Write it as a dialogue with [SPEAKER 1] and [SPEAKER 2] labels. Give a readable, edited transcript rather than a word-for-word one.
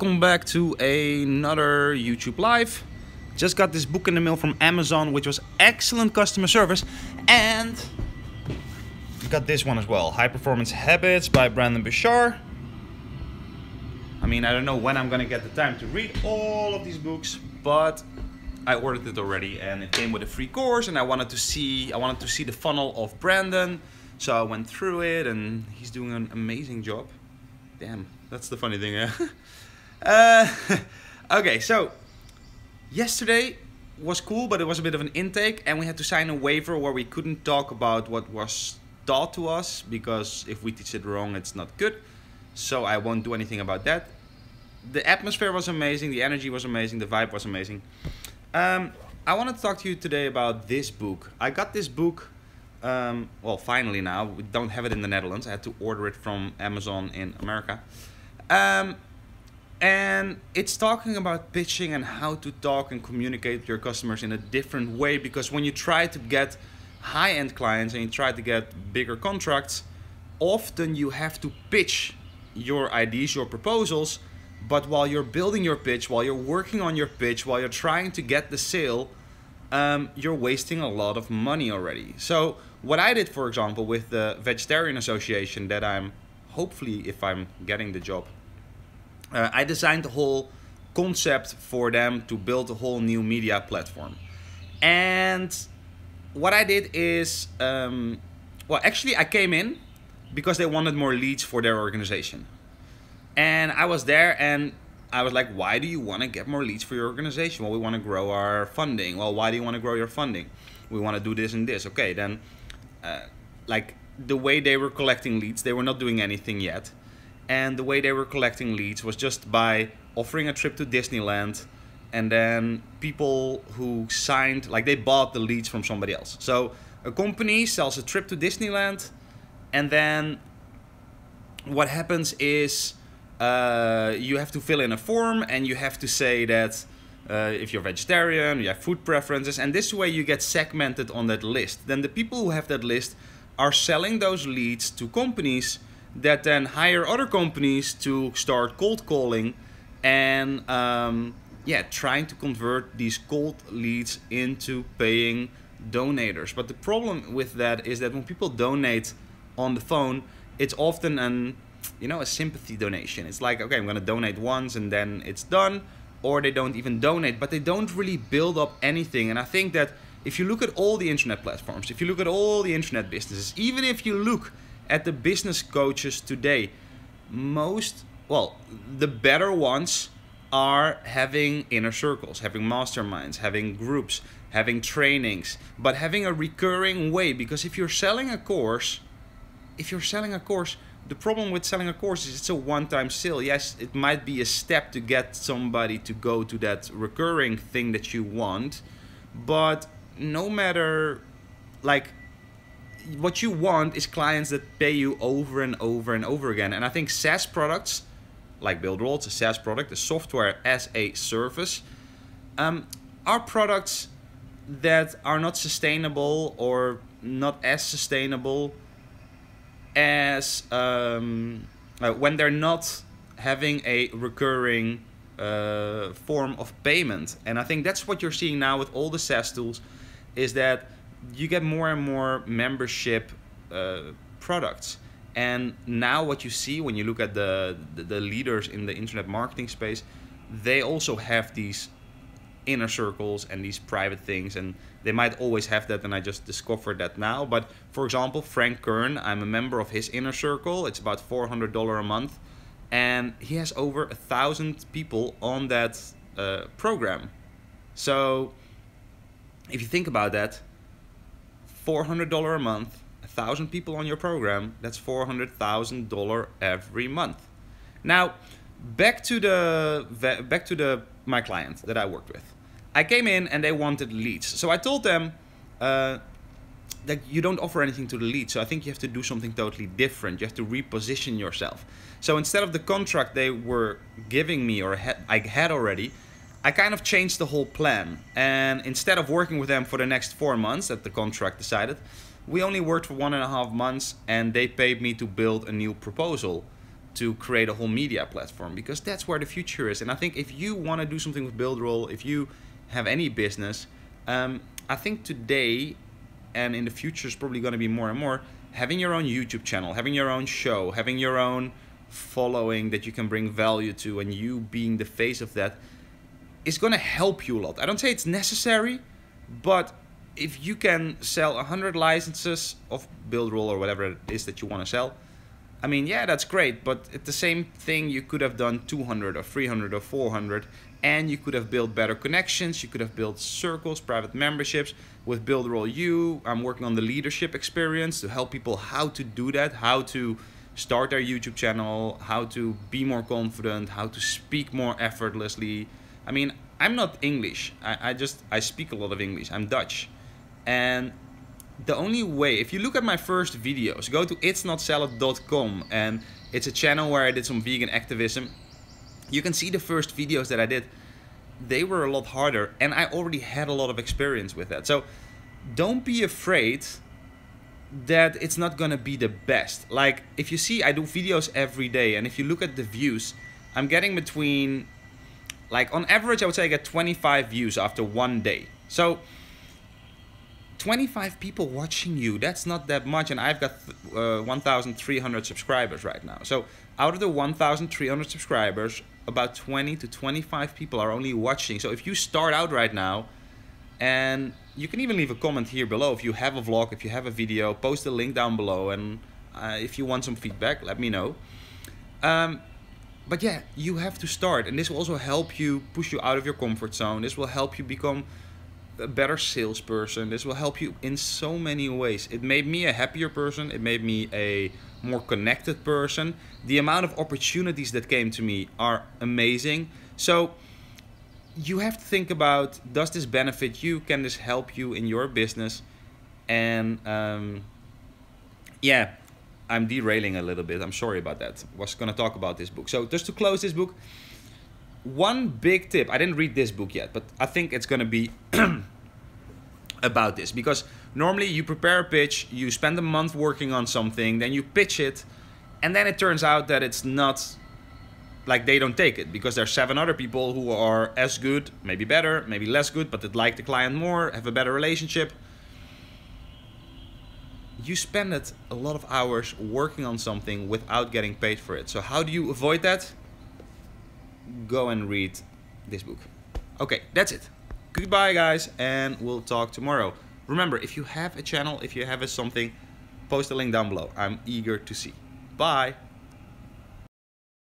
[SPEAKER 1] welcome back to another YouTube Live. Just got this book in the mail from Amazon, which was excellent customer service, and got this one as well, High Performance Habits by Brendon Burchard. I mean, I don't know when I'm gonna get the time to read all of these books, but I ordered it already and it came with a free course, and I wanted to see the funnel of Brendon, so I went through it and he's doing an amazing job. Damn, that's the funny thing. Okay, so yesterday was cool, but it was a bit of an intake, and we had to sign a waiver where we couldn't talk about what was taught to us, because if we teach it wrong, it's not good. So I won't do anything about that. The atmosphere was amazing, the energy was amazing, the vibe was amazing. I wanted to talk to you today about this book. I got this book, well, finally now. We don't have it in the Netherlands. I had to order it from Amazon in America. And it's talking about pitching and how to talk and communicate with your customers in a different way, because when you try to get high-end clients and you try to get bigger contracts, often you have to pitch your ideas, your proposals, but while you're building your pitch, while you're working on your pitch, while you're trying to get the sale, you're wasting a lot of money already. So what I did, for example, with the Vegetarian Association that I'm, hopefully, if I'm getting the job, I designed the whole concept for them to build a whole new media platform. And what I did is, well, actually I came in because they wanted more leads for their organization. And I was there and I was like, why do you want to get more leads for your organization? Well, we want to grow our funding. Well, why do you want to grow your funding? We want to do this and this. Okay, then like the way they were collecting leads, they were not doing anything yet. And the way they were collecting leads was just by offering a trip to Disneyland, and then people who signed, like they bought the leads from somebody else. So a company sells a trip to Disneyland, and then what happens is you have to fill in a form, and you have to say that if you're vegetarian, you have food preferences, and this way you get segmented on that list. Then the people who have that list are selling those leads to companies that then hire other companies to start cold calling and yeah, trying to convert these cold leads into paying donators. But the problem with that is that when people donate on the phone, it's often a sympathy donation. It's like, okay, I'm gonna donate once and then it's done, or they don't even donate, but they don't really build up anything. And I think that if you look at all the internet platforms, if you look at all the internet businesses, even if you look at the business coaches today, the better ones are having inner circles, having masterminds, having groups, having trainings, but having a recurring way. Because if you're selling a course, the problem with selling a course is it's a one-time sale. Yes, it might be a step to get somebody to go to that recurring thing that you want, but no matter, like, what you want is clients that pay you over and over and over again. And I think SaaS products, like Builderall, it's a SaaS product, a software as a service, are products that are not sustainable, or not as sustainable as when they're not having a recurring form of payment. And I think that's what you're seeing now with all the SaaS tools, is that you get more and more membership products. And now what you see when you look at the leaders in the internet marketing space, they also have these inner circles and these private things, and they might always have that, and I just discovered that now. But for example, Frank Kern, I'm a member of his inner circle. It's about $400 a month, and he has over 1,000 people on that program. So if you think about that, $400 a month, 1,000 people on your program, that's $400,000 every month. Now, back to my client that I worked with. I came in and they wanted leads. So I told them that you don't offer anything to the leads. So I think you have to do something totally different. You have to reposition yourself. So instead of the contract they were giving me, or I had already, I kind of changed the whole plan. And instead of working with them for the next 4 months that the contract decided, we only worked for 1.5 months, and they paid me to build a new proposal. to create a whole media platform, because that's where the future is. And I think if you want to do something with Builderall, if you have any business, I think today and in the future is probably going to be more and more, having your own YouTube channel, having your own show, having your own following that you can bring value to, and you being the face of that is going to help you a lot. I don't say it's necessary, but if you can sell 100 licenses of Builderall or whatever it is that you want to sell, I mean, yeah, that's great, but at the same thing, you could have done 200 or 300 or 400, and you could have built better connections, you could have built circles, private memberships. With Builderall I'm working on the leadership experience to help people how to do that, how to start their YouTube channel, how to be more confident, how to speak more effortlessly. I mean, I'm not English, I speak a lot of English, I'm Dutch. And the only way, if you look at my first videos, go to itsnotsalad.com, and it's a channel where I did some vegan activism. You can see the first videos that I did. They were a lot harder, and I already had a lot of experience with that. So don't be afraid that it's not gonna be the best. Like, if you see, I do videos every day, and if you look at the views, I'm getting between, like on average, I would say I get 25 views after one day. So 25 people watching you, that's not that much, and I've got 1,300 subscribers right now. So out of the 1,300 subscribers, about 20 to 25 people are only watching. So if you start out right now, and you can even leave a comment here below if you have a vlog, if you have a video, post a link down below, and if you want some feedback, let me know. But yeah, you have to start, and this will also help you push you out of your comfort zone. This will help you become a better salesperson. This will help you in so many ways. It made me a happier person. It made me a more connected person. The amount of opportunities that came to me are amazing. So you have to think about, does this benefit you? Can this help you in your business? And yeah, I'm derailing a little bit. I'm sorry about that. I was going to talk about this book. So just to close this book, one big tip. I didn't read this book yet, but I think it's going to be about this, because normally you prepare a pitch, you spend a month working on something, then you pitch it, and then it turns out that it's not, like, they don't take it because there's 7 other people who are as good, maybe better, maybe less good, but that like the client more, have a better relationship. You spend a lot of hours working on something without getting paid for it. So how do you avoid that? Go and read this book. Okay, that's it. Goodbye, guys, and we'll talk tomorrow. Remember, if you have a channel, if you have something, post a link down below. I'm eager to see. Bye.